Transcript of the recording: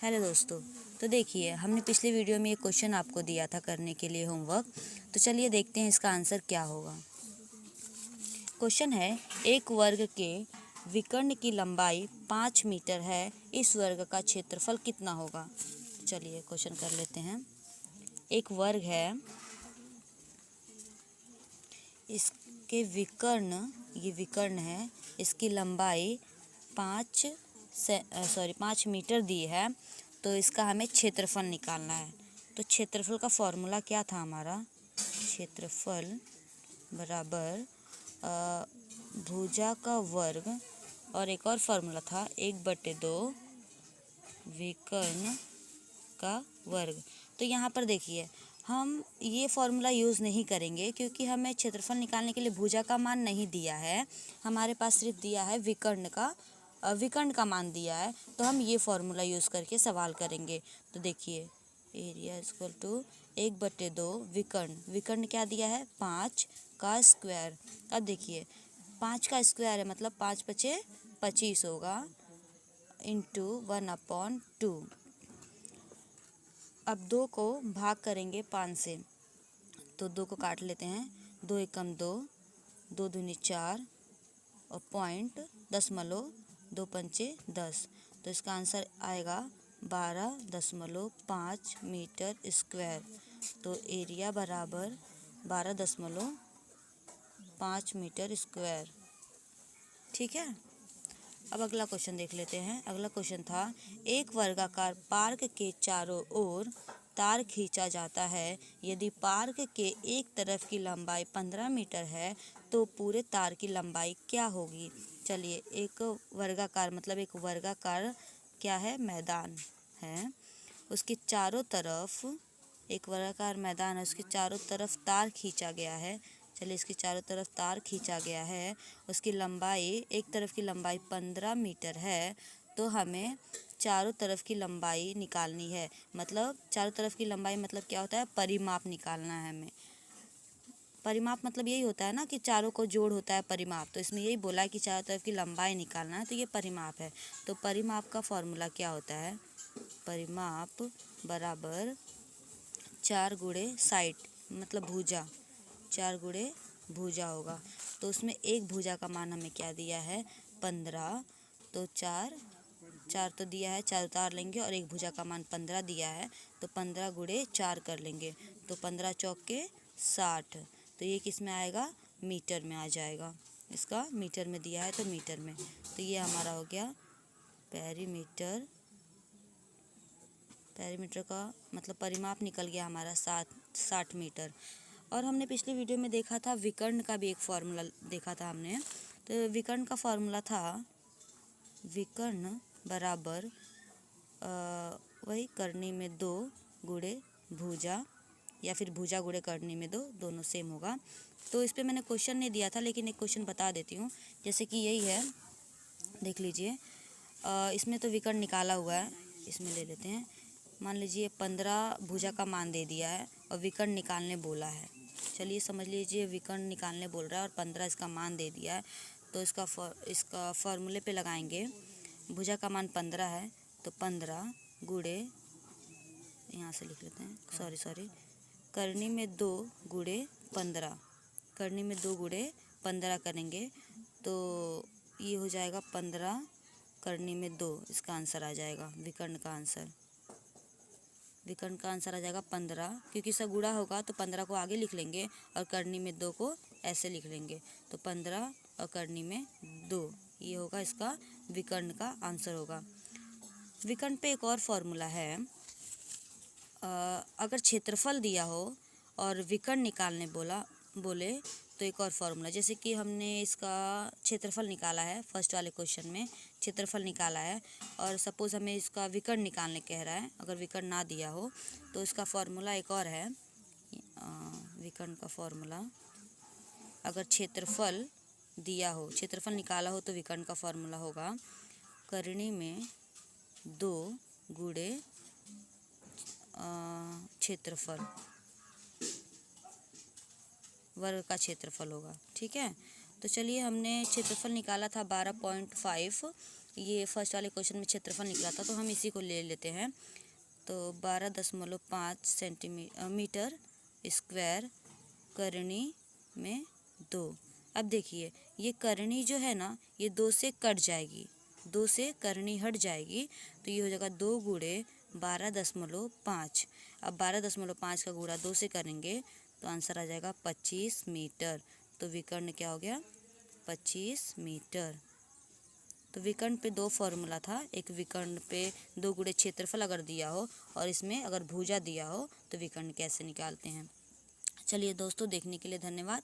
Hello दोस्तों, तो देखिए हमने पिछले वीडियो में एक क्वेश्चन आपको दिया था करने के लिए होमवर्क। तो चलिए देखते हैं इसका आंसर क्या होगा। क्वेश्चन है, एक वर्ग के विकर्ण की लंबाई 5 मीटर है, इस वर्ग का क्षेत्रफल कितना होगा। चलिए क्वेश्चन कर लेते हैं। एक वर्ग है, इसके विकर्ण, ये विकर्ण है, इसकी लंबाई 5 मीटर दी है, तो इसका हमें क्षेत्रफल निकालना है। तो क्षेत्रफल का फॉर्मूला क्या था हमारा, क्षेत्रफल बराबर भुजा का वर्ग और एक और फार्मूला था 1/2 विकर्ण का वर्ग। तो यहाँ पर देखिए हम ये फॉर्मूला यूज़ नहीं करेंगे क्योंकि हमें क्षेत्रफल निकालने के लिए भुजा का मान नहीं दिया है, हमारे पास सिर्फ दिया है विकर्ण का मान दिया है। तो हम ये फॉर्मूला यूज़ करके सवाल करेंगे। तो देखिए एरिया इक्वल टू 1/2 विकर्ण क्या दिया है 5 का स्क्वायर। अब देखिए 5 का स्क्वायर है मतलब 5 × 5 = 25 होगा, इंटू 1/2। अब 2 को भाग करेंगे 5 से, तो 2 को काट लेते हैं, 2 × 1 = 2, 2 दूनी 4 और पॉइंट 2 पंचे 10। तो इसका आंसर आएगा 12.5 मीटर स्क्वायर। तो एरिया बराबर 12.5 मीटर स्क्वायर। ठीक है। अब अगला क्वेश्चन देख लेते हैं। अगला क्वेश्चन था, एक वर्गाकार पार्क के चारों ओर तार खींचा जाता है, यदि पार्क के एक तरफ की लंबाई 15 मीटर है तो पूरे तार की लंबाई क्या होगी। चलिए एक वर्गाकार मतलब एक वर्गाकार क्या है, मैदान है, उसके चारों तरफ एक वर्गाकार मैदान है, उसके चारों तरफ तार खींचा गया है। चलिए इसके चारों तरफ तार खींचा गया है, उसकी लंबाई, एक तरफ की लंबाई 15 मीटर है, तो हमें चारों तरफ की लंबाई निकालनी है। मतलब चारों तरफ की लंबाई मतलब क्या होता है, परिमाप निकालना है हमें। परिमाप मतलब यही होता है ना कि चारों को जोड़ होता है परिमाप। तो इसमें यही बोला है कि चारों तरफ की लंबाई निकालना है, तो ये परिमाप है। तो परिमाप का फॉर्मूला क्या होता है, परिमाप बराबर 4 × साइड मतलब भुजा, 4 × भुजा होगा। तो उसमें एक भुजा का मान हमें क्या दिया है 15, तो 4 तो दिया है, 4 उतार लेंगे और एक भुजा का मान 15 दिया है, तो 15 × 4 कर लेंगे, तो 15 चौके 60। तो ये किस में आएगा, मीटर में आ जाएगा। इसका मीटर में दिया है तो मीटर में। तो ये हमारा हो गया पेरीमीटर का मतलब परिमाप निकल गया हमारा 60 मीटर। और हमने पिछली वीडियो में देखा था विकर्ण का भी एक फॉर्मूला देखा था हमने। तो विकर्ण का फॉर्मूला था विकर्ण बराबर वही करनी में 2 × भुजा या फिर भुजा × करनी में 2, दोनों सेम होगा। तो इस पे मैंने क्वेश्चन नहीं दिया था, लेकिन एक क्वेश्चन बता देती हूँ। जैसे कि यही है, देख लीजिए, इसमें तो विकर्ण निकाला हुआ है, इसमें ले लेते हैं। मान लीजिए 15 भुजा का मान दे दिया है और विकर्ण निकालने बोला है। चलिए समझ लीजिए विकर्ण निकालने बोल रहा है और 15 इसका मान दे दिया है। तो इसका फॉर्मूले पे लगाएंगे। भुजा का मान 15 है, तो 15 × यहाँ से लिख लेते हैं, सॉरी करनी में 2 × 15, करनी में 2 × 15 करेंगे तो ये हो जाएगा 15 करनी में 2। इसका आंसर आ जाएगा विकर्ण का आंसर। विकर्ण का आंसर आ जाएगा 15, क्योंकि सब गुणा होगा तो 15 को आगे लिख लेंगे और करनी में 2 को ऐसे लिख लेंगे। तो 15 और करनी में 2, ये होगा इसका विकर्ण का आंसर होगा। विकर्ण पे एक और फॉर्मूला है, अगर क्षेत्रफल दिया हो और विकर्ण निकालने बोले तो एक और फार्मूला, जैसे कि हमने इसका क्षेत्रफल निकाला है, फर्स्ट वाले क्वेश्चन में क्षेत्रफल निकाला है और सपोज़ हमें इसका विकर्ण निकालने कह रहा है, अगर विकर्ण ना दिया हो तो इसका फॉर्मूला एक और है। विकर्ण का फॉर्मूला, अगर क्षेत्रफल दिया हो, क्षेत्रफल निकाला हो तो विकर्ण का फॉर्मूला होगा करनी में 2 × क्षेत्रफल, वर्ग का क्षेत्रफल होगा। ठीक है, तो चलिए, हमने क्षेत्रफल निकाला था 12.5। ये फर्स्ट वाले क्वेश्चन में क्षेत्रफल निकला था, तो हम इसी को ले लेते हैं। तो 12.5 सेंटीमीटर स्क्वायर करनी में 2। अब देखिए, ये करनी जो है ना, ये 2 से कट जाएगी, 2 से करनी हट जाएगी, तो ये हो जाएगा 2 गुणे 12.5। अब 12.5 का गुणा 2 से करेंगे तो आंसर आ जाएगा 25 मीटर। तो विकर्ण क्या हो गया? 25 मीटर। तो विकर्ण पे 2 फॉर्मूला था। एक विकर्ण पे 2 गुणे क्षेत्रफल अगर दिया हो और इसमें अगर भुजा दिया हो तो विकर्ण कैसे निकालते हैं। चलिए दोस्तों, देखने के लिए धन्यवाद।